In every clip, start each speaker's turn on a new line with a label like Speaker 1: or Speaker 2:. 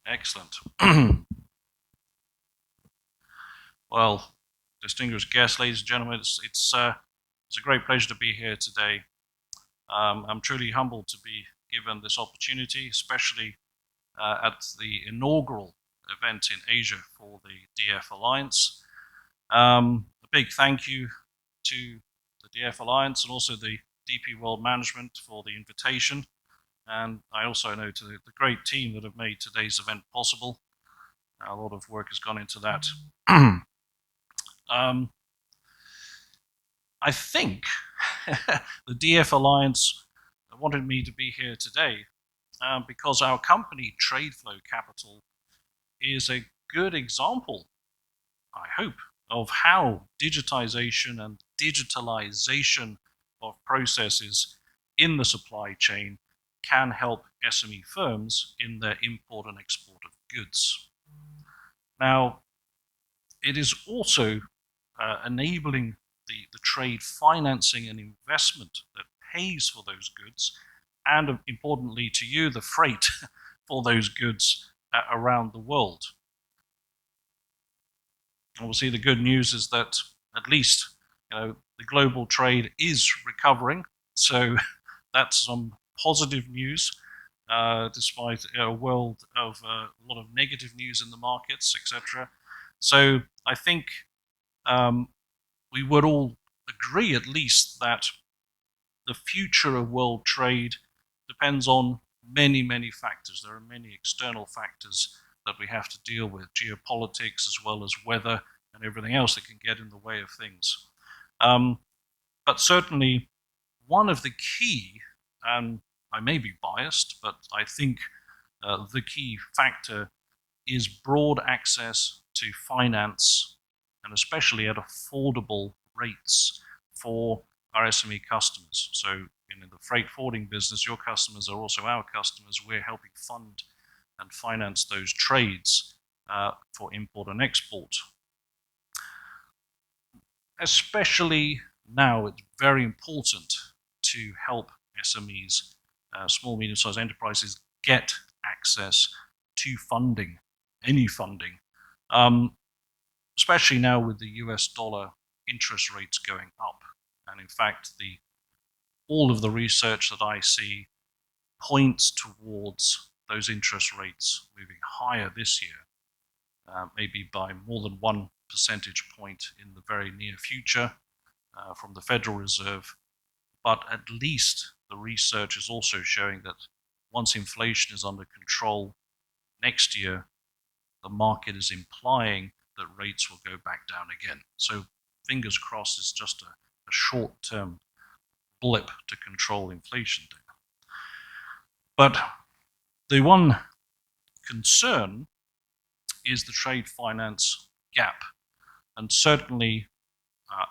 Speaker 1: Excellent. Well, distinguished guests, ladies and gentlemen, it's a great pleasure to be here today. I'm truly humbled to be given this opportunity, especially at the inaugural event in Asia for the DF Alliance. A big thank you to the DF Alliance and also the DP World Management for the invitation. And I also know to the great team that have made today's event possible. A lot of work has gone into that. um, I think the DF Alliance wanted me to be here today because our company, Tradeflow Capital, is a good example, I hope, of how digitization and digitalization of processes in the supply chain can help SME firms in their import and export of goods. Now, it is also enabling the trade financing and investment that pays for those goods, and importantly to you, the freight for those goods around the world. Obviously, the good news is that at least the global trade is recovering, so that's some positive news, despite a world of a lot of negative news in the markets, etc. So I think we would all agree at least that the future of world trade depends on many, many factors. There are many external factors that we have to deal with, geopolitics as well as weather and everything else that can get in the way of things. But certainly one of the key, and I may be biased, but I think the key factor is broad access to finance, and especially at affordable rates for our SME customers. So in the freight forwarding business, your customers are also our customers. We're helping fund and finance those trades for import and export. Especially now, it's very important to help SMEs, small, medium-sized enterprises, get access to funding, any funding, especially now with the US dollar interest rates going up. And in fact, all of the research that I see points towards those interest rates moving higher this year, maybe by more than 1 percentage point in the very near future from the Federal Reserve. But at least the research is also showing that once inflation is under control next year, the market is implying that rates will go back down again. So fingers crossed, it's just a short-term blip to control inflation down. But the one concern is the trade finance gap. And certainly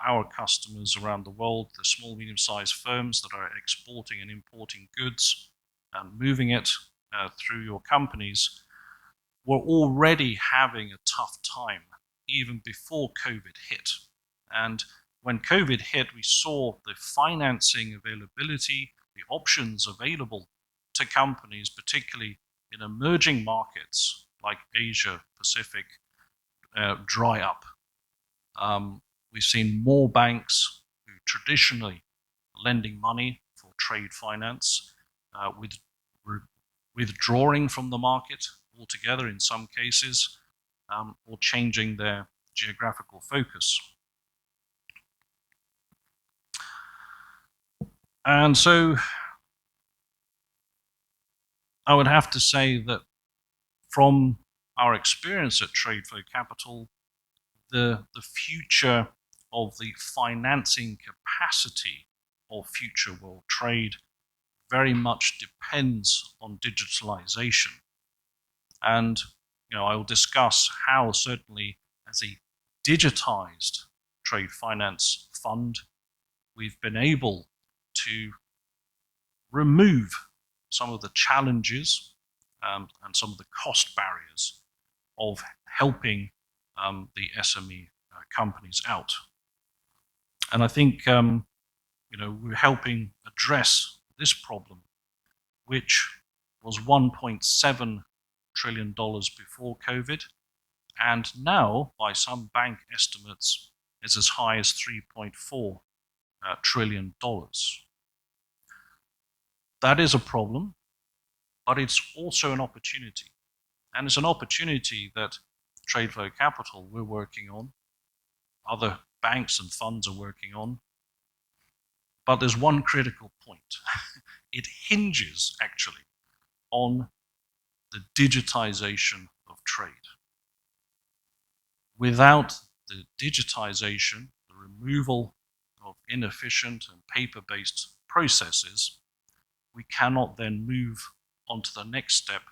Speaker 1: our customers around the world, the small, medium-sized firms that are exporting and importing goods and moving it through your companies, were already having a tough time even before COVID hit. And when COVID hit, we saw the financing availability, the options available to companies, particularly in emerging markets like Asia Pacific, dry up. We've seen more banks who traditionally lending money for trade finance withdrawing from the market altogether in some cases, or changing their geographical focus. And so I would have to say that from our experience at Tradeflow Capital, the future of the financing capacity of future world trade very much depends on digitalization. And I will discuss how certainly as a digitized trade finance fund, we've been able to remove some of the challenges and some of the cost barriers of helping the SME companies out. And I think we're helping address this problem, which was 1.7 trillion before COVID, and now, by some bank estimates, is as high as $3.4 trillion. That is a problem, but it's also an opportunity. And it's an opportunity that Trade Flow Capital, we're working on, other banks and funds are working on. But there's one critical point. It hinges, actually, on the digitization of trade. Without the digitization, the removal of inefficient and paper-based processes, we cannot then move on to the next step,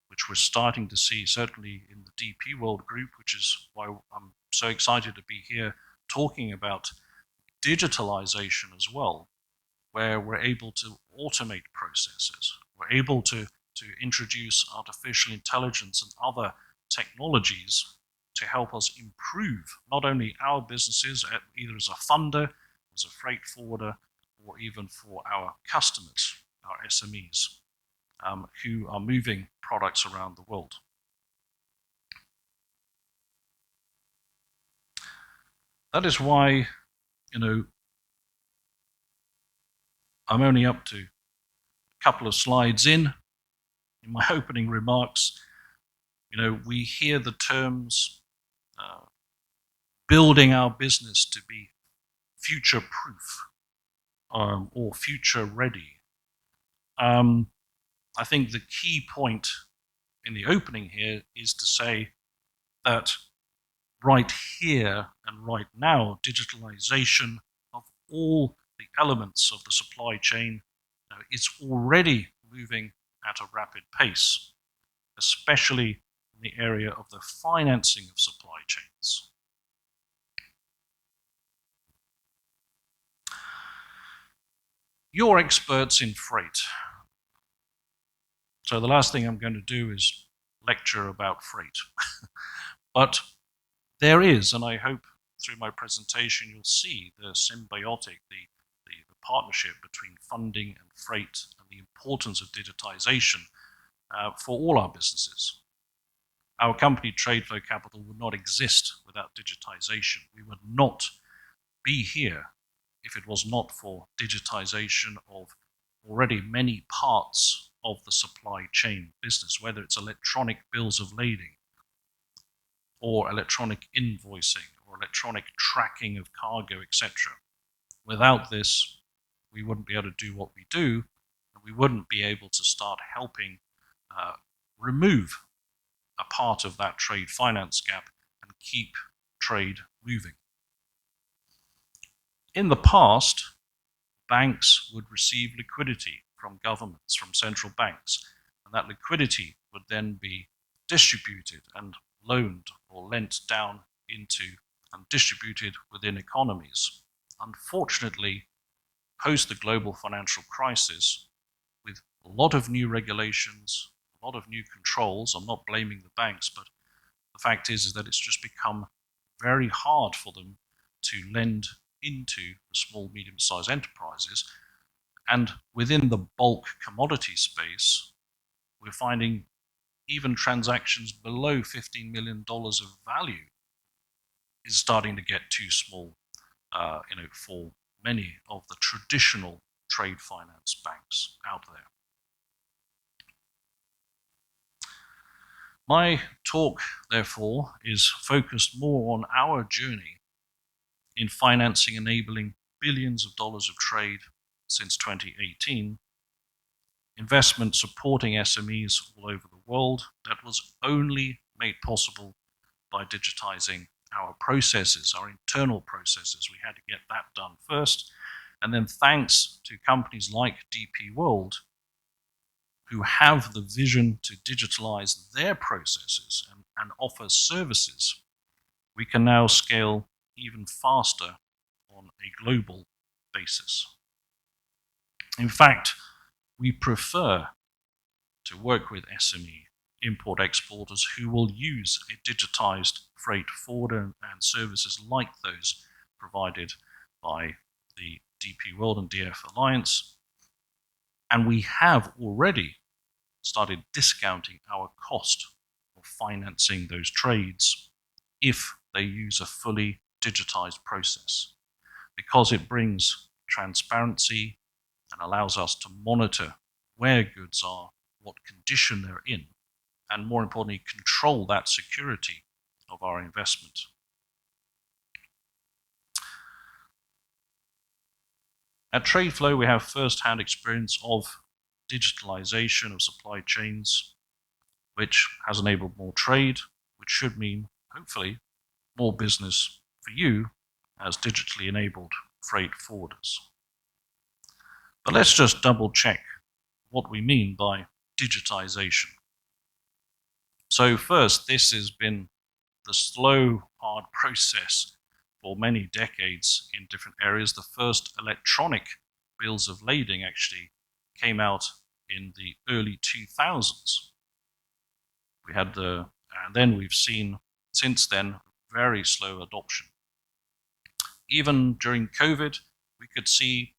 Speaker 1: which we're starting to see certainly in the DP World Group, which is why I'm so excited to be here talking about digitalization as well, where we're able to automate processes. We're able to introduce artificial intelligence and other technologies to help us improve not only our businesses, either as a funder, as a freight forwarder, or even for our customers, our SMEs, who are moving products around the world. That is why, I'm only up to a couple of slides in my opening remarks. We hear the terms building our business to be future-proof or future-ready. I think the key point in the opening here is to say that right here and right now, digitalization of all the elements of the supply chain is already moving at a rapid pace, especially in the area of the financing of supply chains. You're experts in freight. So the last thing I'm going to do is lecture about freight. But there is, and I hope through my presentation you'll see the symbiotic, the partnership between funding and freight and the importance of digitization for all our businesses. Our company, Trade Flow Capital, would not exist without digitization. We would not be here if it was not for digitization of already many parts of the supply chain business, whether it's electronic bills of lading or electronic invoicing or electronic tracking of cargo, etc. Without this, we wouldn't be able to do what we do, and we wouldn't be able to start helping remove a part of that trade finance gap and keep trade moving. In the past, banks would receive liquidity from governments, from central banks, and that liquidity would then be distributed and loaned or lent down into and distributed within economies. Unfortunately, post the global financial crisis, with a lot of new regulations, a lot of new controls, I'm not blaming the banks, but the fact is that it's just become very hard for them to lend into the small, medium-sized enterprises. And within the bulk commodity space, we're finding even transactions below $15 million of value is starting to get too small, for many of the traditional trade finance banks out there. My talk, therefore, is focused more on our journey in financing enabling billions of dollars of trade since 2018, investment supporting SMEs all over the world that was only made possible by digitizing our processes, our internal processes. We had to get that done first. And then thanks to companies like DP World, who have the vision to digitalize their processes and offer services, we can now scale even faster on a global basis. In fact, we prefer to work with SME import-exporters who will use a digitized freight forwarder and services like those provided by the DP World and DF Alliance. And we have already started discounting our cost of financing those trades if they use a fully digitized process, because it brings transparency and allows us to monitor where goods are, what condition they're in, and more importantly, control that security of our investment. At Tradeflow, we have first-hand experience of digitalization of supply chains, which has enabled more trade, which should mean, hopefully, more business for you as digitally enabled freight forwarders. But let's just double check what we mean by digitization. So first, this has been the slow, hard process for many decades in different areas. The first electronic bills of lading actually came out in the early 2000s. And then we've seen since then very slow adoption. Even during COVID, we could see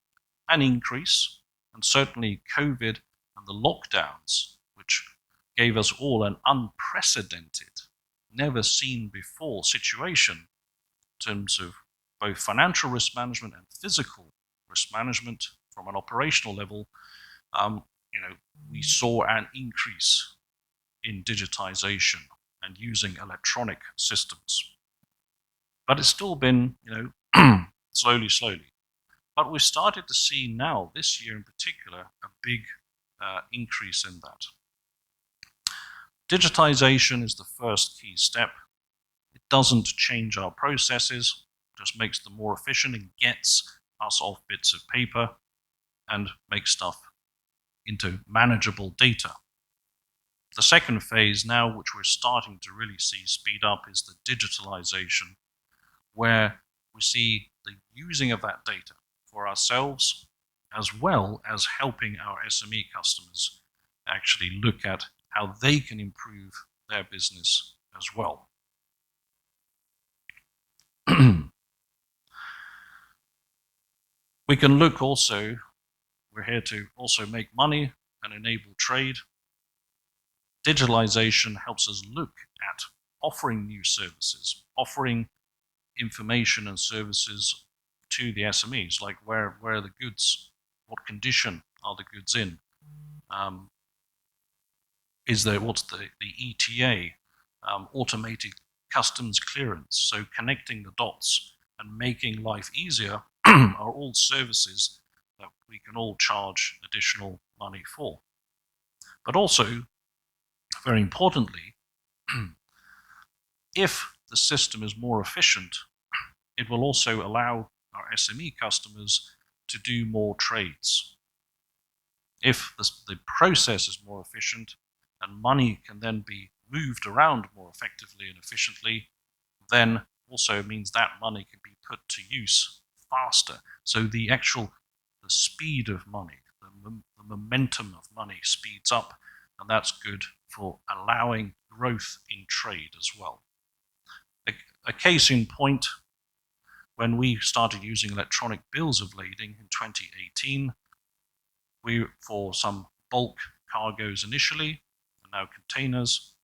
Speaker 1: an increase, and certainly COVID and the lockdowns, which gave us all an unprecedented, never seen before situation in terms of both financial risk management and physical risk management from an operational level. We saw an increase in digitization and using electronic systems. But it's still been, slowly. But we've started to see now, this year in particular, a big increase in that. Digitization is the first key step. It doesn't change our processes, just makes them more efficient and gets us off bits of paper and makes stuff into manageable data. The second phase now, which we're starting to really see speed up, is the digitalization, where we see the using of that data for ourselves, as well as helping our SME customers actually look at how they can improve their business as well. We can look also, we're here to also make money and enable trade. Digitalization helps us look at offering new services, offering information and services to the SMEs, like where are the goods, what condition are the goods in, what's the ETA, automated customs clearance. So connecting the dots and making life easier are all services that we can all charge additional money for. But also, very importantly, if the system is more efficient, it will also allow our SME customers to do more trades. If the process is more efficient and money can then be moved around more effectively and efficiently, then also means that money can be put to use faster. So the speed of money, the momentum of money speeds up, and that's good for allowing growth in trade as well. A case in point, when we started using electronic bills of lading in 2018, for some bulk cargoes initially, and now containers,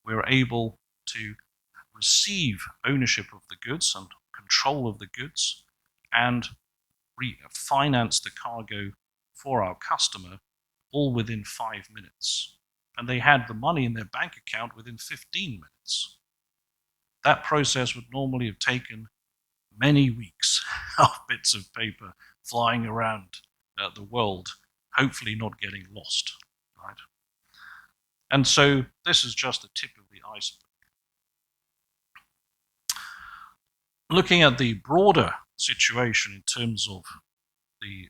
Speaker 1: we were able to receive ownership of the goods and control of the goods and refinance the cargo for our customer all within 5 minutes. And they had the money in their bank account within 15 minutes. That process would normally have taken many weeks of bits of paper flying around the world, hopefully not getting lost, right? And so this is just the tip of the iceberg. Looking at the broader situation in terms of the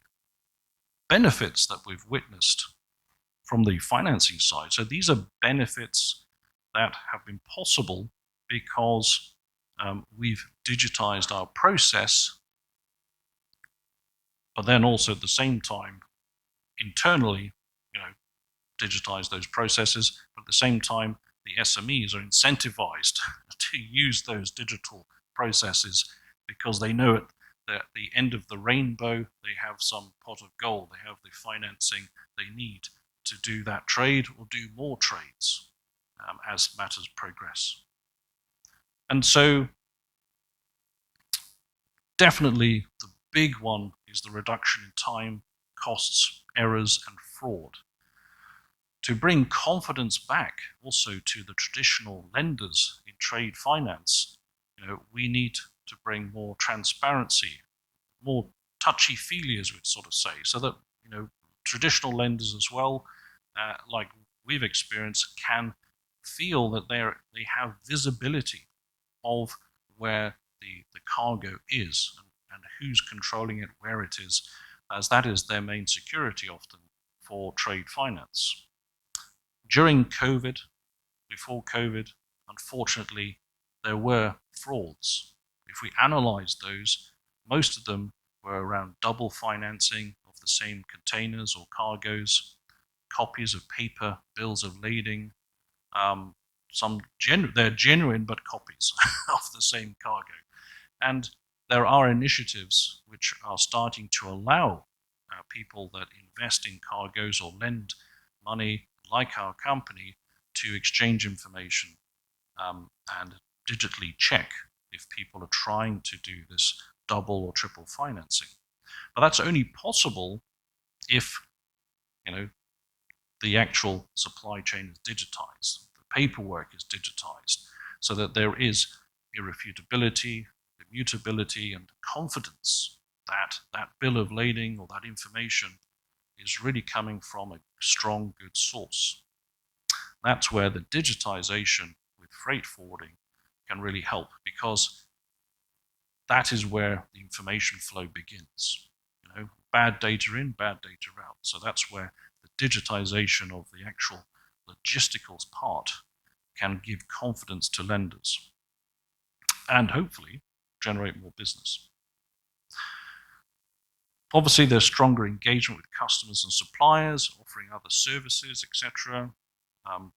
Speaker 1: benefits that we've witnessed from the financing side. So these are benefits that have been possible because we've digitized our process, but then also at the same time, internally, digitize those processes, but at the same time, the SMEs are incentivized to use those digital processes because they know at the end of the rainbow, they have some pot of gold, they have the financing they need to do that trade or do more trades as matters progress. And so definitely the big one is the reduction in time, costs, errors, and fraud. To bring confidence back also to the traditional lenders in trade finance, we need to bring more transparency, more touchy-feely, as we'd sort of say, so that traditional lenders as well, like we've experienced, can feel that they have visibility of where the cargo is and who's controlling it, where it is, as that is their main security often for trade finance. During COVID, before COVID, unfortunately, there were frauds. If we analyze those, most of them were around double financing of the same containers or cargoes, copies of paper bills of lading, they're genuine but copies of the same cargo. And there are initiatives which are starting to allow people that invest in cargoes or lend money like our company to exchange information and digitally check if people are trying to do this double or triple financing. But that's only possible if the actual supply chain is digitized, the paperwork is digitized, so that there is irrefutability, immutability, and confidence that that bill of lading or that information is really coming from a strong, good source. That's where the digitization with freight forwarding can really help, because that is where the information flow begins. Bad data in, bad data out. So that's where the digitization of the actual logistical part can give confidence to lenders and hopefully generate more business. Obviously, there's stronger engagement with customers and suppliers, offering other services, etc.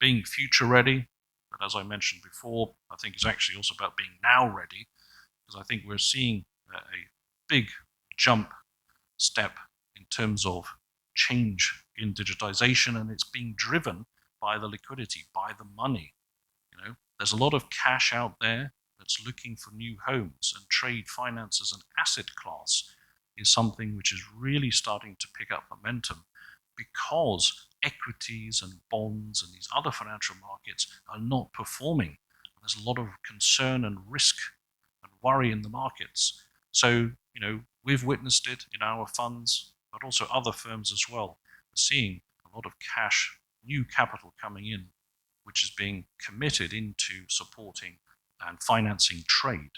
Speaker 1: Being future ready, but as I mentioned before, I think it's actually also about being now ready, because I think we're seeing a big jump step in terms of change in digitization, and it's being driven by the liquidity, by the money. There's a lot of cash out there that's looking for new homes, and trade finance as an asset class is something which is really starting to pick up momentum, because equities and bonds and these other financial markets are not performing. There's a lot of concern and risk and worry in the markets. So, we've witnessed it in our funds, but also other firms as well. We're seeing a lot of cash, new capital coming in, which is being committed into supporting and financing trade.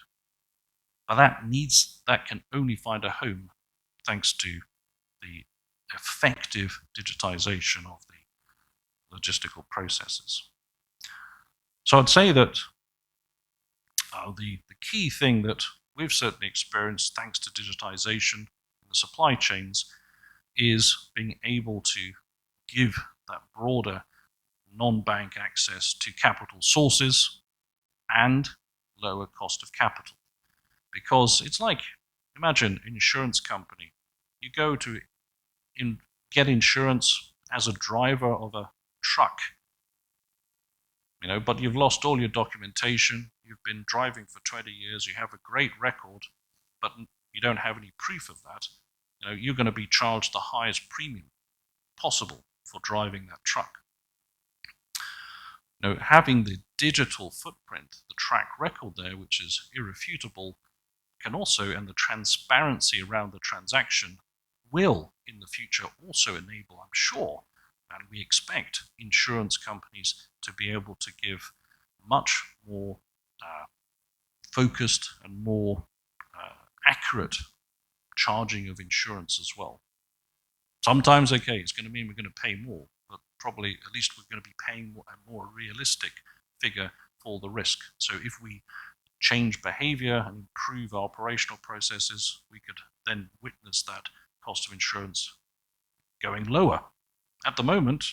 Speaker 1: But that can only find a home thanks to the effective digitization of the logistical processes. So I'd say that the key thing that we've certainly experienced thanks to digitization in the supply chains is being able to give that broader non-bank access to capital sources and lower cost of capital. Because it's like, imagine an insurance company. You go to get insurance as a driver of a truck, but you've lost all your documentation, you've been driving for 20 years, you have a great record, but you don't have any proof of that. You're going to be charged the highest premium possible for driving that truck. Having the digital footprint, the track record there, which is irrefutable, can also, and the transparency around the transaction will in the future also enable, I'm sure, and we expect insurance companies to be able to give much more focused and more accurate charging of insurance as well. Sometimes, okay, it's going to mean we're going to pay more, but probably at least we're going to be paying a more realistic figure for the risk. So if we change behavior and improve our operational processes, we could then witness that cost of insurance going lower. At the moment,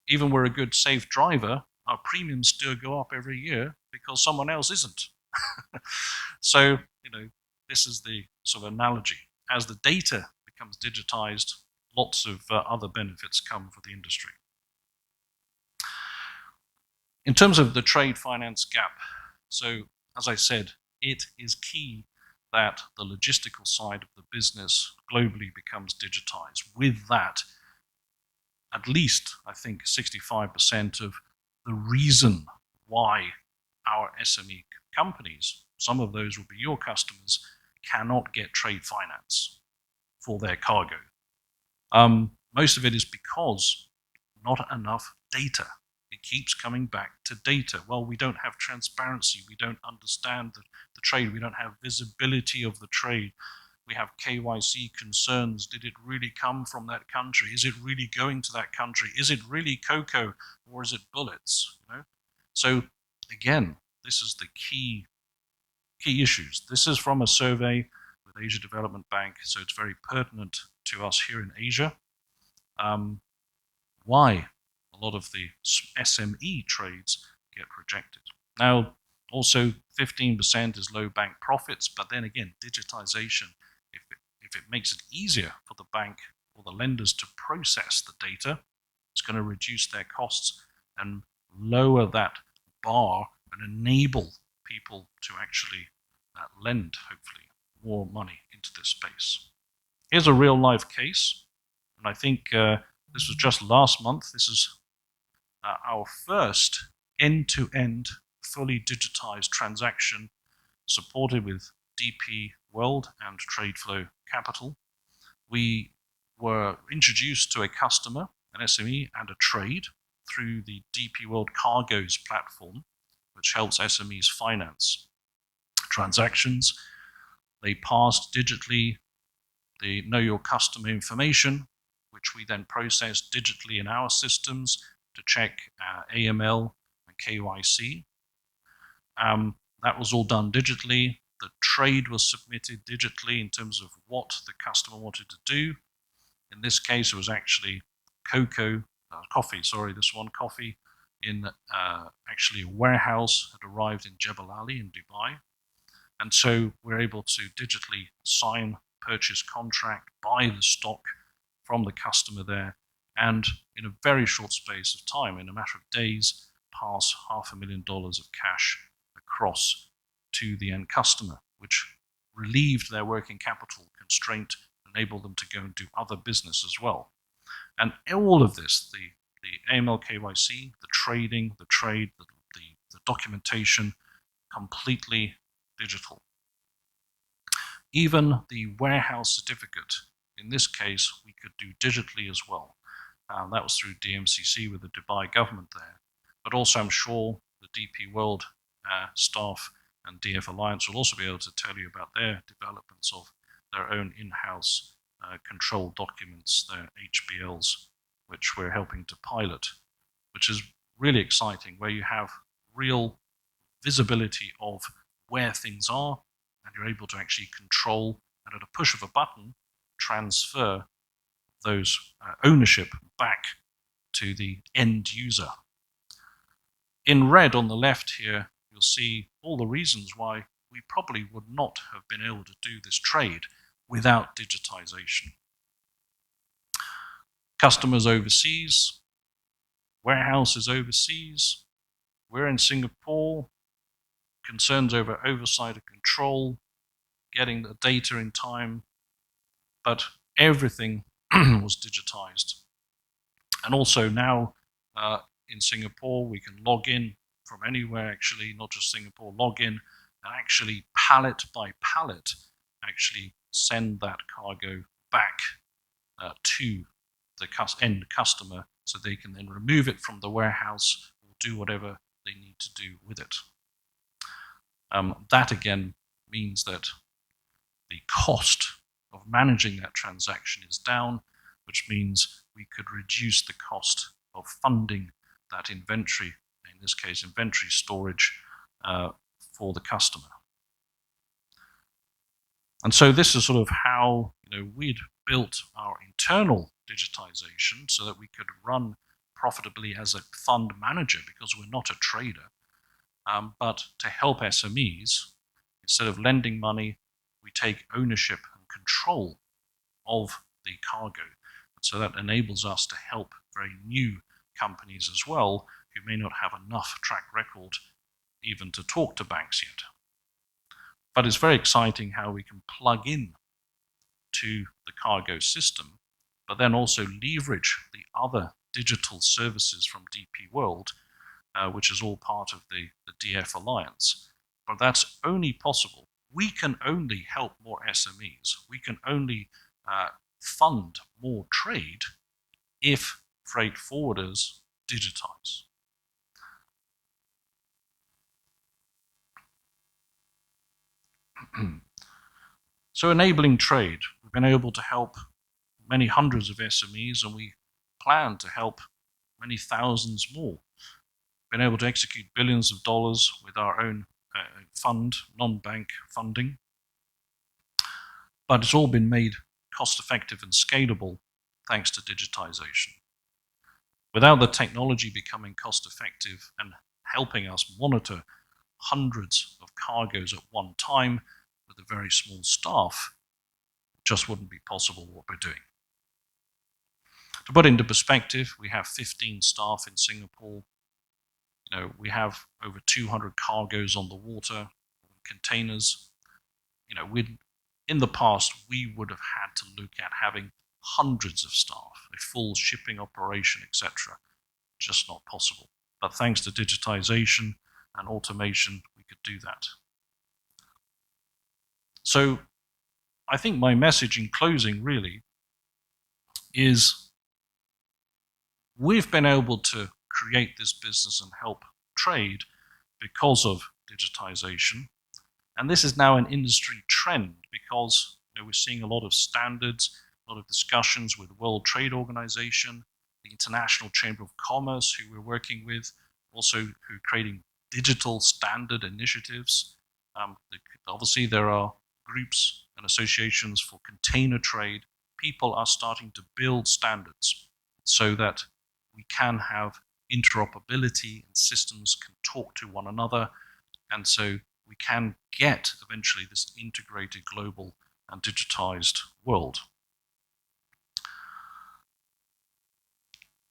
Speaker 1: even we're a good, safe driver, our premiums still go up every year because someone else isn't. So, this is the sort of analogy. As the data becomes digitized, lots of other benefits come for the industry. In terms of the trade finance gap, so as I said, it is key that the logistical side of the business globally becomes digitized. With that, at least, I think, 65% of the reason why our SME companies, some of those will be your customers, cannot get trade finance for their cargo. Most of it is because not enough data. It keeps coming back to data. Well, we don't have transparency. We don't understand the trade. We don't have visibility of the trade. We have KYC concerns. Did it really come from that country? Is it really going to that country? Is it really cocoa or is it bullets? You know? So again, this is the key issues. This is from a survey with Asia Development Bank, so it's very pertinent to us here in Asia. Why a lot of the SME trades get rejected. Now, also 15% is low bank profits, but then again, digitization, if it makes it easier for the bank or the lenders to process the data, it's going to reduce their costs and lower that bar and enable people to actually lend, hopefully, more money into this space. Here's a real life case, and I think this was just last month. This is our first end-to-end fully digitized transaction supported with DP World and Tradeflow Capital. We were introduced to a customer, an SME and a trade through the DP World Cargoes platform, which helps SMEs finance transactions. They passed digitally the Know Your Customer information, which we then process digitally in our systems to check AML and KYC. That was all done digitally. The trade was submitted digitally in terms of what the customer wanted to do. In this case, it was actually coffee, coffee in actually a warehouse had arrived in Jebel Ali in Dubai. And so we're able to digitally sign purchase contract, buy the stock from the customer there, and in a very short space of time, in a matter of days, pass $500,000 of cash across to the end customer, which relieved their working capital constraint, enabled them to go and do other business as well. And all of this, the AML KYC, the trading, the trade, the documentation, completely digital. Even the warehouse certificate, in this case, we could do digitally as well. That was through DMCC with the Dubai government there. But also, I'm sure the DP World staff and DF Alliance will also be able to tell you about their developments of their own in-house control documents, their HBLs, which we're helping to pilot, which is really exciting, where you have real visibility of where things are, and you're able to actually control and at a push of a button transfer those ownership back to the end user. In red on the left here, you'll see all the reasons why we probably would not have been able to do this trade without digitization. Customers overseas, warehouses overseas, we're in Singapore, concerns over oversight and control, getting the data in time, but everything was digitized. And also now in Singapore, we can log in from anywhere, actually, not just Singapore, log in and actually pallet by pallet, actually send that cargo back to the end customer so they can then remove it from the warehouse or do whatever they need to do with it. That again means that the cost of managing that transaction is down, which means we could reduce the cost of funding that inventory, in this case inventory storage, for the customer. And so this is sort of how we'd built our internal digitization so that we could run profitably as a fund manager, because we're not a trader, but to help SMEs, instead of lending money, we take ownership and control of the cargo. So that enables us to help very new companies as well, who may not have enough track record even to talk to banks yet. But it's very exciting how we can plug in to the cargo system, but then also leverage the other digital services from DP World, which is all part of the DF Alliance. But that's only possible. We can only help more SMEs. We can only fund more trade if freight forwarders digitize. So enabling trade, we've been able to help many hundreds of SMEs, and we plan to help many thousands more. Been able to execute billions of dollars with our own fund, non-bank funding. But it's all been made cost-effective and scalable thanks to digitization. Without the technology becoming cost-effective and helping us monitor hundreds of cargoes at one time with a very small staff, it just wouldn't be possible what we're doing. To put into perspective, we have 15 staff in Singapore. We have over 200 cargoes on the water, containers. In the past, we would have had to look at having hundreds of staff, a full shipping operation, etc. Just not possible. But thanks to digitization and automation, we could do that. So I think my message in closing really is we've been able to create this business and help trade because of digitization. And this is now an industry trend because we're seeing a lot of standards, a lot of discussions with the World Trade Organization, the International Chamber of Commerce, who we're working with, also who are creating digital standard initiatives. Obviously, there are groups and associations for container trade. People are starting to build standards so that we can have interoperability and systems can talk to one another, and so we can get eventually this integrated global and digitized world.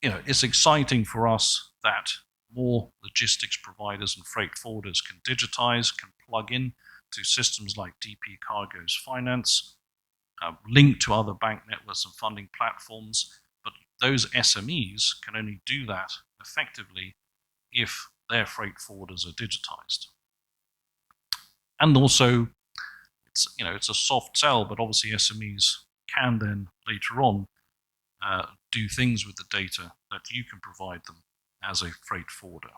Speaker 1: It's exciting for us that more logistics providers and freight forwarders can digitize, can plug in to systems like DP Cargo's Finance, link to other bank networks and funding platforms, but those SMEs can only do that effectively if their freight forwarders are digitized. And also, it's a soft sell, but obviously SMEs can then later on do things with the data that you can provide them as a freight forwarder.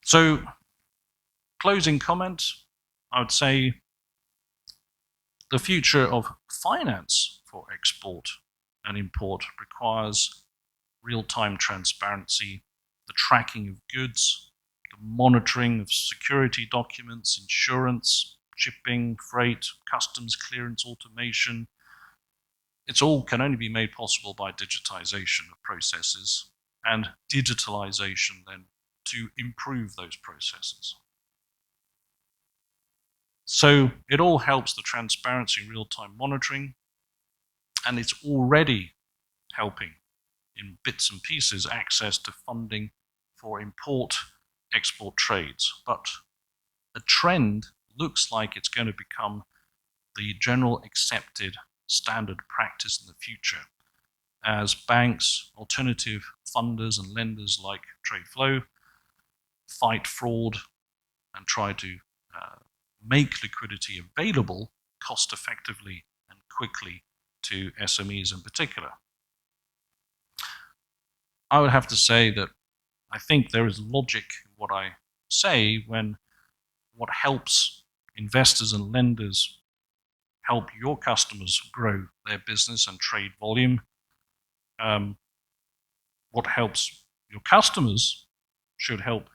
Speaker 1: So, closing comment, I would say the future of finance for export and import requires real-time transparency, the tracking of goods, the monitoring of security documents, insurance, shipping, freight, customs clearance, automation. It's all can only be made possible by digitization of processes and digitalization then to improve those processes. So it all helps the transparency and real-time monitoring, and it's already helping in bits and pieces access to funding for import-export trades. But the trend looks like it's going to become the general accepted standard practice in the future as banks, alternative funders and lenders like TradeFlow fight fraud and try to make liquidity available cost effectively and quickly to SMEs in particular. I would have to say that I think there is logic in what I say when what helps investors and lenders help your customers grow their business and trade volume. What helps your customers should help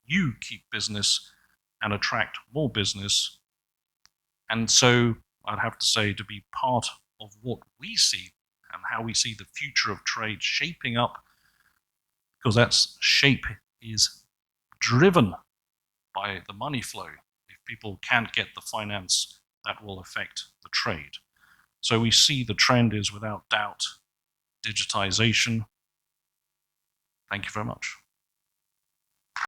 Speaker 1: you keep business and attract more business. And so I'd have to say, to be part of what we see and how we see the future of trade shaping up, because that shape is driven by the money flow. If people can't get the finance, that will affect the trade. So we see the trend is without doubt digitization, Thank you very much.